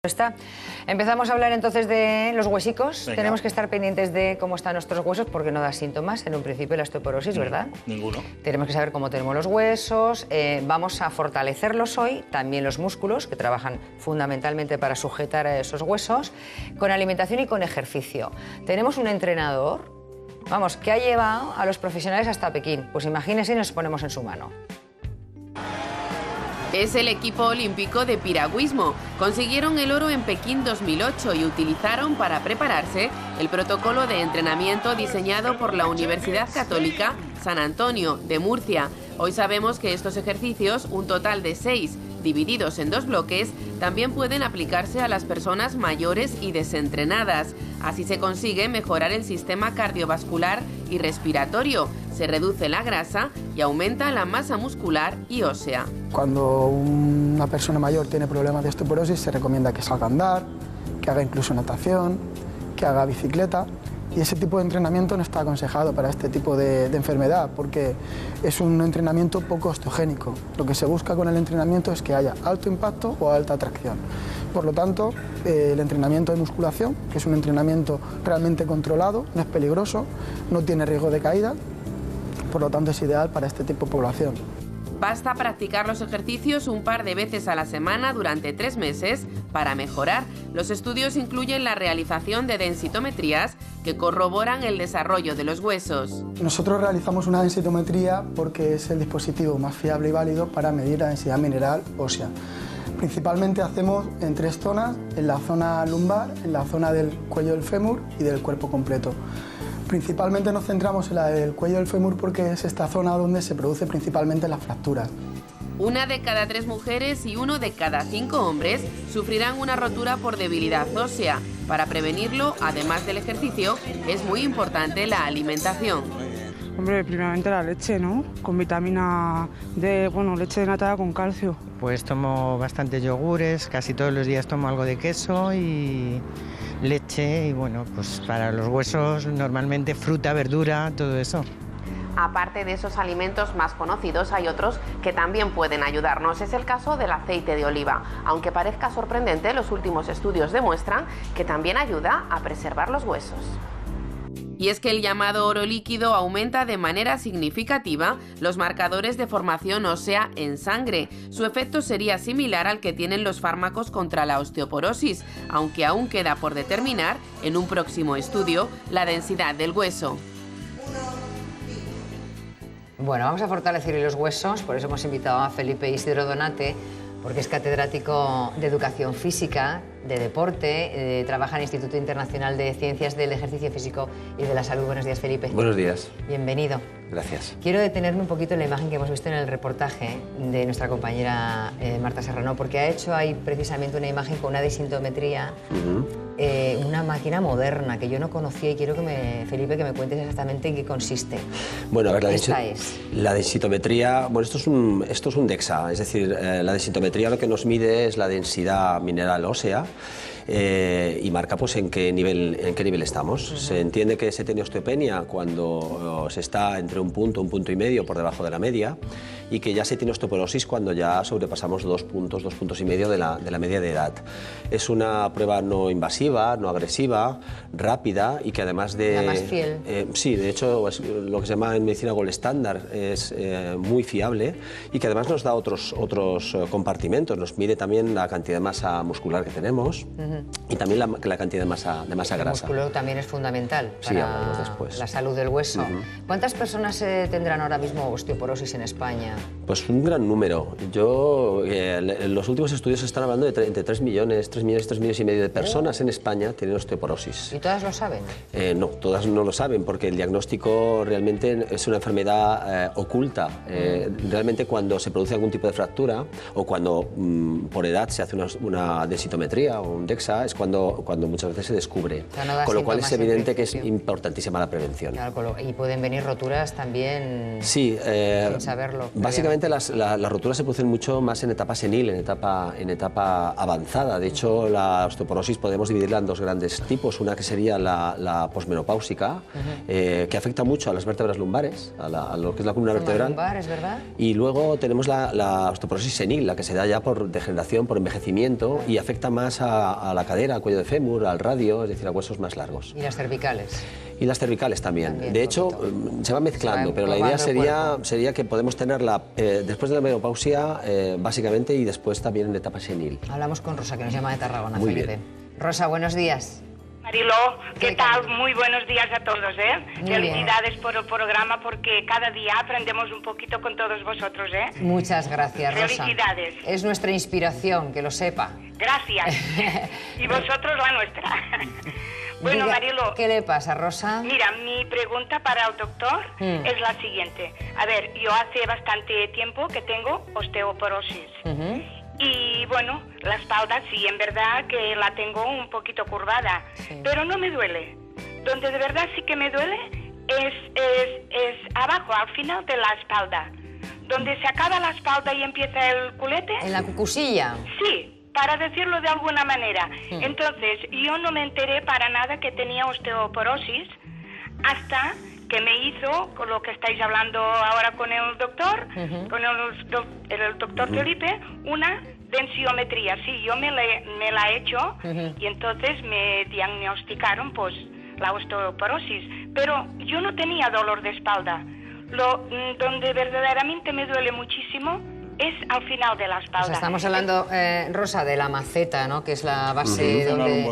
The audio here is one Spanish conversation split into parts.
Está. Empezamos a hablar entonces de los huesicos. Venga. Tenemos que estar pendientes de cómo están nuestros huesos porque no da síntomas en un principio la osteoporosis, ¿verdad? Ninguno. Tenemos que saber cómo tenemos los huesos. Vamos a fortalecerlos hoy, también los músculos que trabajan fundamentalmente para sujetar a esos huesos, con alimentación y con ejercicio. Tenemos un entrenador, vamos, que ha llevado a los profesionales hasta Pekín. Pues imagínense y nos ponemos en su mano. Es el equipo olímpico de piragüismo. Consiguieron el oro en Pekín 2008 y utilizaron para prepararse el protocolo de entrenamiento diseñado por la Universidad Católica San Antonio de Murcia. Hoy sabemos que estos ejercicios, un total de 6, divididos en 2 bloques, también pueden aplicarse a las personas mayores y desentrenadas. Así se consigue mejorar el sistema cardiovascular y respiratorio, se reduce la grasa y aumenta la masa muscular y ósea. Cuando una persona mayor tiene problemas de osteoporosis se recomienda que salga a andar, que haga incluso natación, que haga bicicleta. Y ese tipo de entrenamiento no está aconsejado para este tipo de enfermedad porque es un entrenamiento poco osteogénico. Lo que se busca con el entrenamiento es que haya alto impacto o alta tracción. Por lo tanto, el entrenamiento de musculación, que es un entrenamiento realmente controlado, no es peligroso, no tiene riesgo de caída, por lo tanto es ideal para este tipo de población. Basta practicar los ejercicios un par de veces a la semana durante 3 meses para mejorar. Los estudios incluyen la realización de densitometrías que corroboran el desarrollo de los huesos. Nosotros realizamos una densitometría porque es el dispositivo más fiable y válido para medir la densidad mineral ósea. Principalmente hacemos en 3 zonas, en la zona lumbar, en la zona del cuello del fémur y del cuerpo completo. Principalmente nos centramos en la del cuello del fémur porque es esta zona donde se produce principalmente las fracturas. 1 de cada 3 mujeres y 1 de cada 5 hombres sufrirán una rotura por debilidad ósea. Para prevenirlo, además del ejercicio, es muy importante la alimentación. Hombre, primeramente la leche, ¿no? Con vitamina D, bueno, leche de nata con calcio. Pues tomo bastantes yogures, casi todos los días tomo algo de queso y leche y bueno, pues para los huesos normalmente fruta, verdura, todo eso. Aparte de esos alimentos más conocidos, hay otros que también pueden ayudarnos. Es el caso del aceite de oliva. Aunque parezca sorprendente, los últimos estudios demuestran que también ayuda a preservar los huesos. Y es que el llamado oro líquido aumenta de manera significativa los marcadores de formación ósea en sangre. Su efecto sería similar al que tienen los fármacos contra la osteoporosis, aunque aún queda por determinar, en un próximo estudio, la densidad del hueso. Bueno, vamos a fortalecer los huesos, por eso hemos invitado a Felipe Isidro Donate, porque es catedrático de Educación Física, de Deporte, trabaja en el Instituto Internacional de Ciencias del Ejercicio Físico y de la Salud. Buenos días, Felipe. Buenos días. Bienvenido. Gracias. Quiero detenerme un poquito en la imagen que hemos visto en el reportaje de nuestra compañera Marta Serrano, porque ha hecho ahí precisamente una imagen con una densitometría, una máquina moderna que yo no conocía y quiero que Felipe, que me cuentes exactamente en qué consiste. Bueno, a ver, la densitometría, bueno, esto es un DEXA, es decir, la densitometría lo que nos mide es la densidad mineral ósea y marca pues en qué nivel estamos. Se entiende que se tiene osteopenia cuando se está entre un punto y medio por debajo de la media y que ya se tiene osteoporosis cuando ya sobrepasamos 2 puntos y medio de la media de edad. Es una prueba no invasiva, no agresiva, rápida y que además de... La más fiel. Sí, de hecho es lo que se llama en medicina gold standard, es muy fiable y que además nos da otros compartimentos, nos mide también la cantidad de masa muscular que tenemos y también la cantidad de masa grasa. El músculo también es fundamental para la salud del hueso. ¿Cuántas personas tendrán ahora mismo osteoporosis en España? Pues un gran número. Los últimos estudios están hablando de entre 3 millones y medio de personas en España tienen osteoporosis. ¿Y todas lo saben? No, todas no lo saben porque el diagnóstico realmente es una enfermedad oculta. Realmente cuando se produce algún tipo de fractura o cuando por edad se hace una densitometría o un DEXA es cuando muchas veces se descubre. O sea, no da con lo cual es evidente que es principio. importantísima la prevención. Claro, y pueden venir roturas también sí, sin saberlo. Básicamente las roturas se producen mucho más en etapa senil, en etapa avanzada. De hecho, la osteoporosis podemos dividirla en dos grandes tipos. Una que sería la posmenopáusica, que afecta mucho a las vértebras lumbares, a lo que es la columna vertebral. Lumbares, ¿verdad? Y luego tenemos la osteoporosis senil, la que se da ya por degeneración, por envejecimiento, y afecta más a la cadera, al cuello de fémur, al radio, es decir, a huesos más largos. Y las cervicales. Y las cervicales también. De hecho, se va mezclando, pero la idea sería que podemos tenerla después de la menopausia, básicamente, y después también en etapa senil. Hablamos con Rosa, que nos llama de Tarragona, Muy Felipe. bien. Rosa, buenos días. Mariló, ¿qué tal? Muy buenos días a todos, ¿eh? Muy Felicidades por el programa, porque cada día aprendemos un poquito con todos vosotros, ¿eh? Muchas gracias, Rosa. Felicidades. Es nuestra inspiración, que lo sepa. Gracias. Y vosotros la nuestra. Bueno, Diga, Mariló, ¿qué le pasa, Rosa? mira, mi pregunta para el doctor es la siguiente. A ver, yo hace bastante tiempo que tengo osteoporosis. Y bueno, la espalda sí, en verdad que la tengo un poquito curvada, pero no me duele. Donde de verdad sí que me duele es abajo, al final de la espalda. Donde se acaba la espalda y empieza el culete. ¿En la cucusilla? Sí, para decirlo de alguna manera. Entonces, yo no me enteré para nada que tenía osteoporosis hasta que me hizo, con lo que estáis hablando ahora con el doctor, con el doctor Felipe, una densiometría. Sí, yo me la he hecho y entonces me diagnosticaron pues la osteoporosis. Pero yo no tenía dolor de espalda. Donde verdaderamente me duele muchísimo es al final de la espalda. O sea, estamos hablando, Rosa, de la maceta, ¿no? Que es la base donde...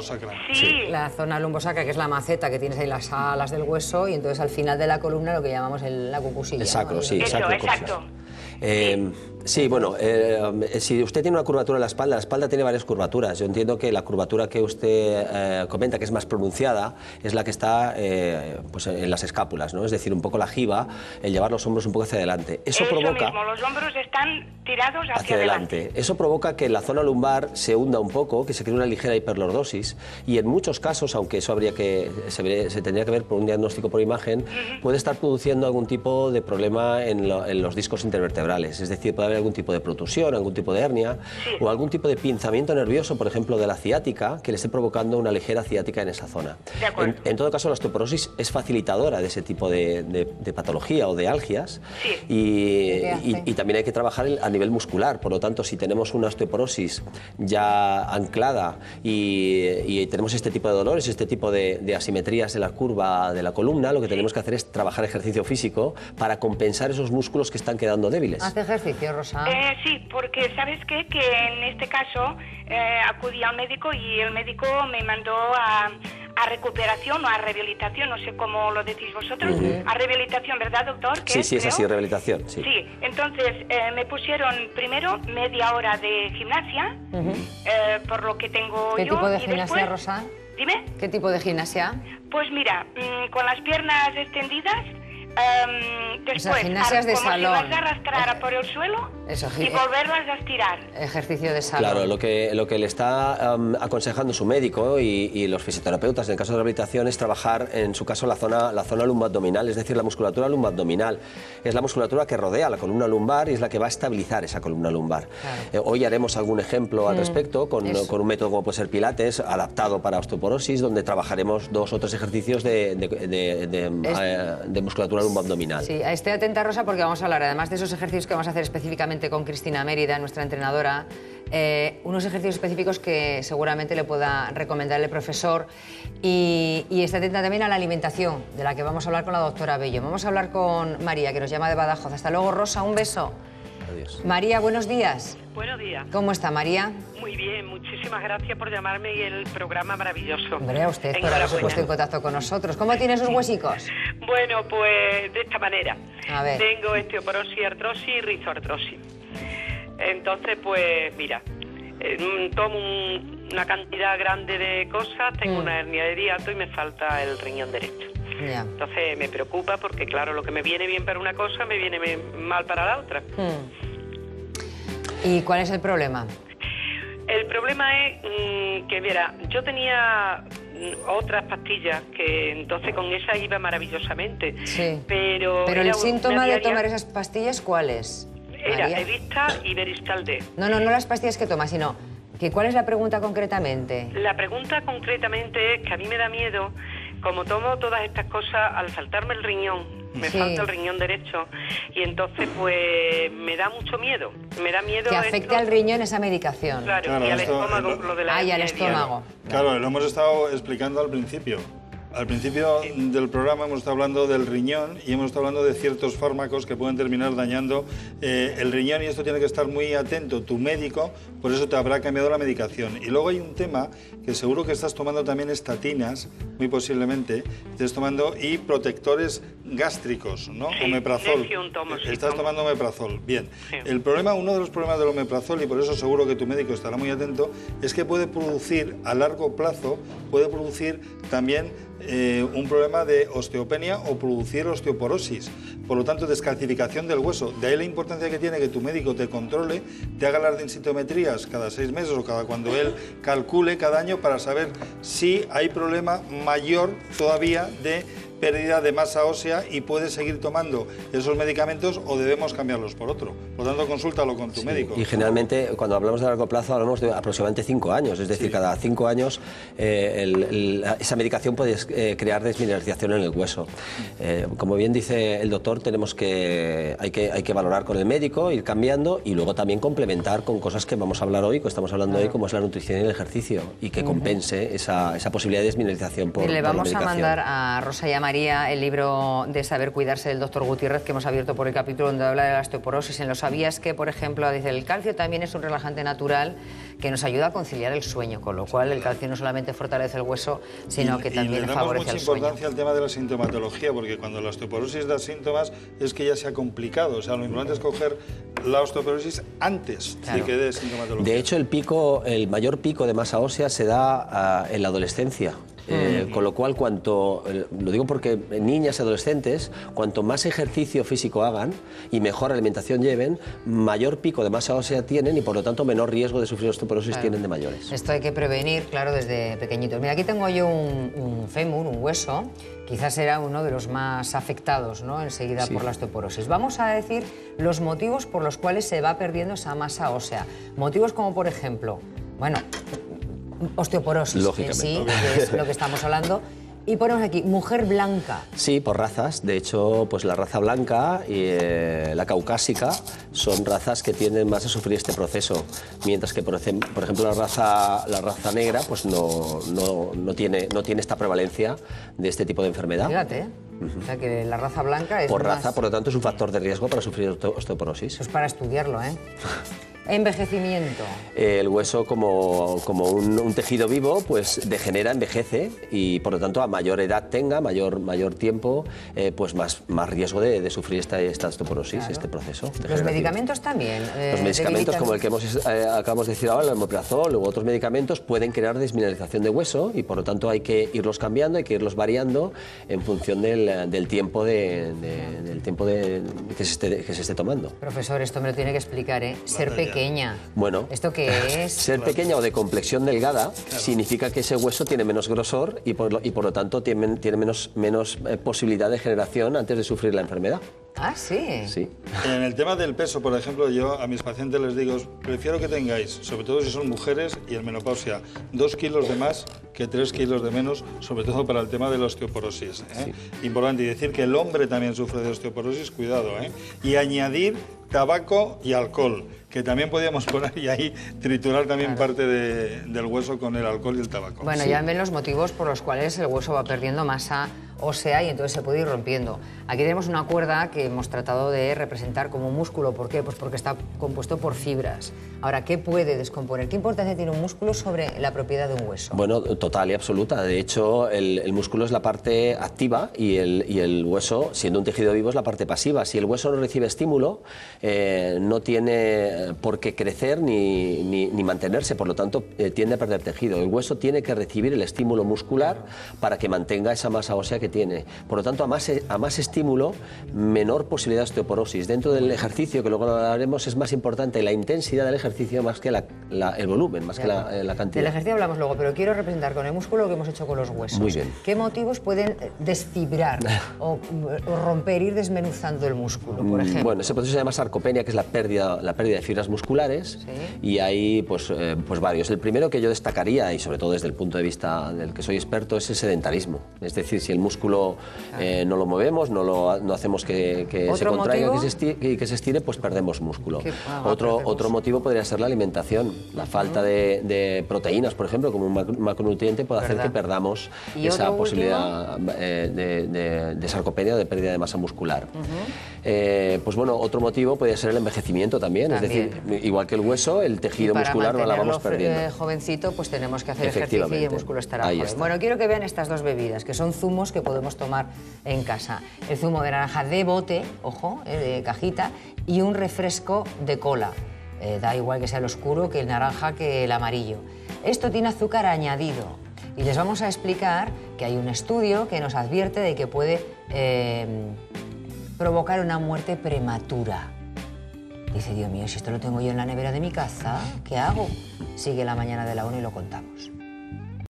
Sí. La zona lumbosacra, que es la maceta, que tienes ahí las alas del hueso, y entonces al final de la columna lo que llamamos la cucusilla. El sacro, ¿no? sí, Eso, sacro. exacto. Sí, bueno, si usted tiene una curvatura en la espalda tiene varias curvaturas. Yo entiendo que la curvatura que usted comenta, que es más pronunciada, es la que está pues en las escápulas, ¿no? Es decir, un poco la jiba, el llevar los hombros un poco hacia adelante. Eso provoca... mismo, los hombros están tirados hacia adelante. Eso provoca que la zona lumbar se hunda un poco, que se cree una ligera hiperlordosis, y en muchos casos, aunque eso se tendría que ver por un diagnóstico por imagen, puede estar produciendo algún tipo de problema en los discos intervertebrales. Es decir, puede haber algún tipo de protusión, algún tipo de hernia o algún tipo de pinzamiento nervioso, por ejemplo, de la ciática, que le esté provocando una ligera ciática en esa zona. En todo caso, la osteoporosis es facilitadora de ese tipo de patología o de algias, y también hay que trabajar a nivel muscular. Por lo tanto, si tenemos una osteoporosis ya anclada y tenemos este tipo de dolores, este tipo de asimetrías en la curva de la columna, lo que tenemos que hacer es trabajar ejercicio físico para compensar esos músculos que están quedando débiles. ¿Hace ejercicio, Rosa? Sí, porque ¿sabes qué? Que en este caso acudí al médico y el médico me mandó a recuperación o a rehabilitación, no sé cómo lo decís vosotros, a rehabilitación, ¿verdad, doctor? Sí, es así, rehabilitación, sí. Sí, entonces me pusieron primero media hora de gimnasia, por lo que tengo ¿Qué yo. tipo de y gimnasia, después, Rosa? Dime. ¿Qué tipo de gimnasia? Pues mira, con las piernas extendidas, después, O sea, gimnasias de como salón. si las arrastrara por el suelo y volverlas a estirar. Ejercicio de salón. Claro, lo que le está aconsejando su médico y los fisioterapeutas en el caso de rehabilitación es trabajar, en su caso, la zona lumboabdominal, es decir, la musculatura lumboabdominal. Es la musculatura que rodea la columna lumbar y es la que va a estabilizar esa columna lumbar. Claro. Hoy haremos algún ejemplo al respecto con un método como puede ser Pilates, adaptado para osteoporosis, donde trabajaremos 2 o 3 ejercicios de musculatura lumboabdominal. Sí, esté atenta, Rosa, porque vamos a hablar, además de esos ejercicios que vamos a hacer específicamente con Cristina Mérida, nuestra entrenadora, unos ejercicios específicos que seguramente le pueda recomendar el profesor, y esté atenta también a la alimentación, de la que vamos a hablar con la doctora Bello. Vamos a hablar con María, que nos llama de Badajoz. Hasta luego, Rosa, un beso. Adiós. María, buenos días. Buenos días. ¿Cómo está, María? Muy bien, muchísimas gracias por llamarme y el programa maravilloso. Hombre, a usted por haberse puesto en contacto con nosotros. ¿Cómo tiene sus huesicos? Bueno, pues de esta manera. A ver. Tengo osteoporosis, artrosis y rizoartrosis. Entonces, pues mira, tomo una cantidad grande de cosas, tengo una hernia de hiato y me falta el riñón derecho. Ya. Entonces me preocupa porque, claro, lo que me viene bien para una cosa me viene mal para la otra. ¿Y cuál es el problema? El problema es que, mira, yo tenía otras pastillas que entonces con esas iba maravillosamente. Sí. Pero el síntoma de tomar esas pastillas, ¿cuál es? Era María. Evista y Beristal D. No las pastillas que tomas, sino que ¿cuál es la pregunta concretamente? La pregunta concretamente es que a mí me da miedo, como tomo todas estas cosas, al faltarme el riñón, me Sí. falta el riñón derecho, y entonces pues me da mucho miedo. Me da miedo Que afecte esto, al riñón esa medicación. claro, y al estómago, lo de la Y al hernia estómago. Claro, lo hemos estado explicando al principio. Al principio del programa hemos estado hablando del riñón y hemos estado hablando de ciertos fármacos que pueden terminar dañando el riñón, y esto tiene que estar muy atento tu médico, por eso te habrá cambiado la medicación. Y luego hay un tema que seguro que estás tomando también estatinas, muy posiblemente, estás tomando y protectores gástricos, ¿no? Sí, omeprazol. Nexium tomo, sí, Estás tomo. tomando omeprazol. Bien. Sí. El problema, uno de los problemas del omeprazol, y por eso seguro que tu médico estará muy atento, es que puede producir a largo plazo, puede producir también un problema de osteopenia o producir osteoporosis. Por lo tanto, descalcificación del hueso. De ahí la importancia que tiene que tu médico te controle, te haga las densitometrías cada 6 meses o cada cuando él calcule cada año para saber si hay problema mayor todavía de pérdida de masa ósea y puedes seguir tomando esos medicamentos o debemos cambiarlos por otro. Por lo tanto, consúltalo con tu médico. Y generalmente, cuando hablamos de largo plazo, hablamos de aproximadamente 5 años. Es decir, cada 5 años esa medicación puede crear desmineralización en el hueso. Como bien dice el doctor, hay que valorar con el médico, ir cambiando y luego también complementar con cosas que vamos a hablar hoy, que estamos hablando hoy, como es la nutrición y el ejercicio, y que compense esa posibilidad de desmineralización por Le la vamos a medicación. mandar a Rosa y a María el libro de Saber Cuidarse del doctor Gutiérrez, que hemos abierto por el capítulo donde habla de la osteoporosis. En Lo sabías que, por ejemplo, dice, el calcio también es un relajante natural que nos ayuda a conciliar el sueño, con lo cual el calcio no solamente fortalece el hueso, sino que también favorece el mucha sueño. importancia al tema de la sintomatología, porque cuando la osteoporosis da síntomas es que ya se ha complicado. O sea, lo importante es coger la osteoporosis antes de que dé sintomatología. De hecho, el mayor pico de masa ósea se da en la adolescencia. Con lo cual, lo digo porque niñas y adolescentes, cuanto más ejercicio físico hagan y mejor alimentación lleven, mayor pico de masa ósea tienen y por lo tanto menor riesgo de sufrir osteoporosis tienen de mayores. Esto hay que prevenir, claro, desde pequeñitos. Mira, aquí tengo yo un fémur, un hueso, quizás será uno de los más afectados, ¿no?, enseguida por la osteoporosis. Vamos a decir los motivos por los cuales se va perdiendo esa masa ósea. Motivos como, por ejemplo, osteoporosis en sí, que es lo que estamos hablando. Y ponemos aquí, mujer blanca. Sí, por razas. De hecho, pues la raza blanca y la caucásica son razas que tienden más a sufrir este proceso. Mientras que, por ejemplo, la raza negra pues no tiene esta prevalencia de este tipo de enfermedad. Fíjate, o sea que la raza blanca es por más... raza, por lo tanto, es un factor de riesgo para sufrir osteoporosis. Eso es para estudiarlo, ¿eh? Envejecimiento. El hueso, como un tejido vivo, pues degenera, envejece y por lo tanto a mayor edad tenga, mayor tiempo, pues más riesgo de sufrir esta osteoporosis, Claro. este proceso. Los medicamentos también. Los medicamentos como el que acabamos de decir ahora, el omeprazol u otros medicamentos, pueden crear desmineralización de hueso y por lo tanto hay que irlos cambiando, hay que irlos variando en función del tiempo que se esté tomando. Profesor, esto me lo tiene que explicar, ¿eh? Ser pequeña. Bueno, ¿Esto qué es? ser pequeña o de complexión delgada significa que ese hueso tiene menos grosor y por lo tanto tiene menos posibilidad de generación antes de sufrir la enfermedad. Ah, sí. Sí. En el tema del peso, por ejemplo, yo a mis pacientes les digo, prefiero que tengáis, sobre todo si son mujeres y en menopausia, 2 kilos de más que 3 kilos de menos, sobre todo para el tema de la osteoporosis, ¿eh? Sí. Importante, y decir que el hombre también sufre de osteoporosis, cuidado, ¿eh? Y añadir tabaco y alcohol, que también podíamos poner y ahí triturar también parte del hueso con el alcohol y el tabaco. Bueno, ya ven los motivos por los cuales el hueso va perdiendo masa ósea y entonces se puede ir rompiendo. Aquí tenemos una cuerda que hemos tratado de representar como un músculo. ¿Por qué? Pues porque está compuesto por fibras. Ahora, ¿qué puede descomponer? ¿Qué importancia tiene un músculo sobre la propiedad de un hueso? Bueno, total y absoluta. De hecho, el músculo es la parte activa y el hueso, siendo un tejido vivo, es la parte pasiva. Si el hueso no recibe estímulo, no tiene por qué crecer ni mantenerse, por lo tanto, tiende a perder tejido. El hueso tiene que recibir el estímulo muscular para que mantenga esa masa ósea que que tiene. Por lo tanto, a más estímulo, menor posibilidad de osteoporosis. Dentro del ejercicio, que luego lo hablaremos, es más importante la intensidad del ejercicio más que el volumen, más que la cantidad. Del ejercicio hablamos luego, pero quiero representar con el músculo lo que hemos hecho con los huesos. Muy bien. ¿Qué motivos pueden desfibrar o romper, ir desmenuzando el músculo, por ejemplo? Bueno, ese proceso se llama sarcopenia, que es la pérdida de fibras musculares, y hay pues varios. El primero que yo destacaría, y sobre todo desde el punto de vista del que soy experto, es el sedentarismo. Es decir, si el músculo no lo movemos, no hacemos que se contraiga y que se estire, pues perdemos músculo. Otro motivo podría ser la alimentación. La falta de proteínas, por ejemplo, como un macronutriente, puede hacer que perdamos esa posibilidad de sarcopenia, de pérdida de masa muscular. Pues bueno, otro motivo podría ser el envejecimiento también. Es decir, igual que el hueso, el tejido muscular no la vamos perdiendo. Jovencito, pues tenemos que hacer ejercicio y el músculo estará joven. Bueno, quiero que vean estas dos bebidas, que son zumos que podemos tomar en casa. El zumo de naranja de bote, ojo, de cajita, y un refresco de cola. Da igual que sea el oscuro, que el naranja, que el amarillo. Esto tiene azúcar añadido. Y les vamos a explicar que hay un estudio que nos advierte de que puede provocar una muerte prematura. Dice, Dios mío, si esto lo tengo yo en la nevera de mi casa, ¿qué hago? Sigue la mañana de la 1 y lo contamos.